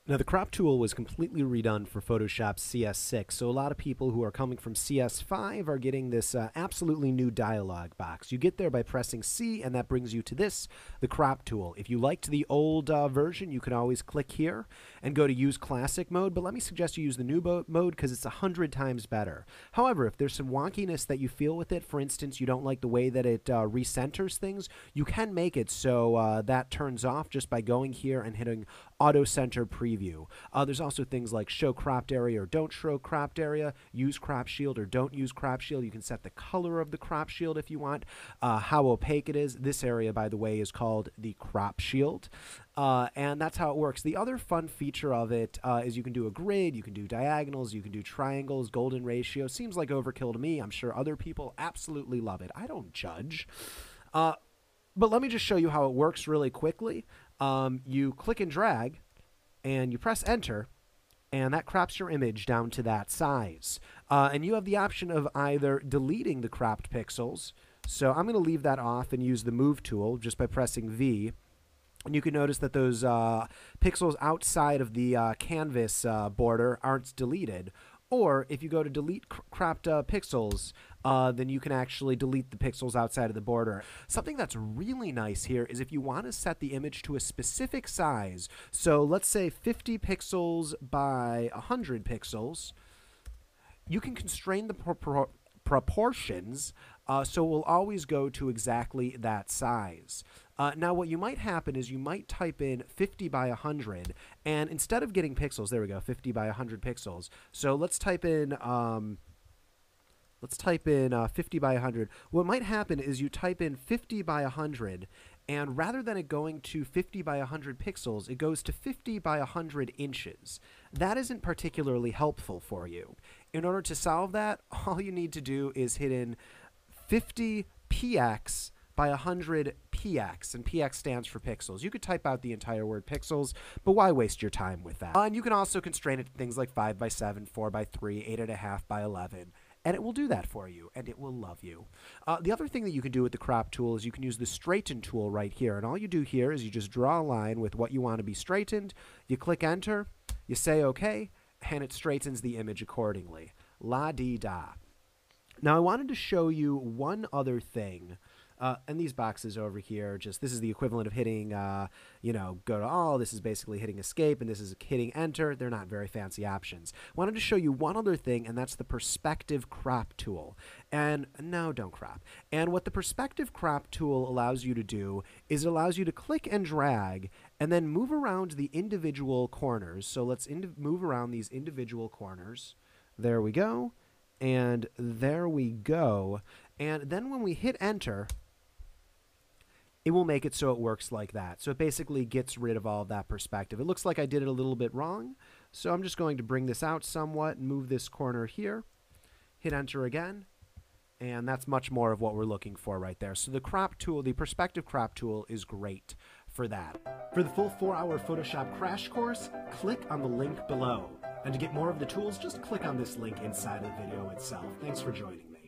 Now, the crop tool was completely redone for Photoshop CS6, so a lot of people who are coming from CS5 are getting this absolutely new dialog box. You get there by pressing C, and that brings you to this, the crop tool. If you liked the old version, you can always click here and go to Use Classic Mode, but let me suggest you use the new mode because it's 100 times better. However, if there's some wonkiness that you feel with it, for instance, you don't like the way that it recenters things, you can make it so that turns off just by going here and hitting Auto Center Preview. There's also things like show cropped area or don't show cropped area, use crop shield or don't use crop shield. You can set the color of the crop shield if you want, how opaque it is. This area, by the way, is called the crop shield. And that's how it works. The other fun feature of it is you can do a grid, you can do diagonals, you can do triangles, golden ratio. Seems like overkill to me. I'm sure other people absolutely love it. I don't judge. But let me just show you how it works really quickly. You click and drag, and you press enter, and that crops your image down to that size. And you have the option of either deleting the cropped pixels. So I'm going to leave that off and use the move tool just by pressing V. And you can notice that those pixels outside of the canvas border aren't deleted. Or if you go to delete cropped pixels, then you can actually delete the pixels outside of the border. Something that's really nice here is if you want to set the image to a specific size, so let's say 50 pixels by 100 pixels, you can constrain the proportions so it will always go to exactly that size. Now what you might happen is you might type in 50 by 100, and instead of getting pixels, there we go, 50 by 100 pixels. So let's type in 50 by 100. What might happen is you type in 50 by 100, and rather than it going to 50 by 100 pixels, it goes to 50 by 100 inches. That isn't particularly helpful for you. In order to solve that, all you need to do is hit in 50 px by 100 px, and px stands for pixels. You could type out the entire word pixels, but why waste your time with that? And you can also constrain it to things like 5 by 7, 4 by 3, 8.5 by 11. And it will do that for you, and it will love you. The other thing that you can do with the crop tool is you can use the straighten tool right here. And all you do here is you just draw a line with what you want to be straightened. You click enter, you say OK, and it straightens the image accordingly. La-dee-da. Now I wanted to show you one other thing. And these boxes over here, just this is the equivalent of hitting, you know, go to all. This is basically hitting escape, and this is hitting enter. They're not very fancy options. Wanted to show you one other thing, and that's the perspective crop tool. And no, don't crop. And what the perspective crop tool allows you to do is it allows you to click and drag and then move around the individual corners. So let's move around these individual corners. There we go. And there we go. And then when we hit enter, it will make it so it works like that. So it basically gets rid of all of that perspective. It looks like I did it a little bit wrong, so I'm just going to bring this out somewhat and move this corner here. Hit enter again, and that's much more of what we're looking for right there. So the crop tool, the perspective crop tool, is great for that. For the full 4-hour Photoshop crash course, click on the link below. And to get more of the tools, just click on this link inside of the video itself. Thanks for joining me.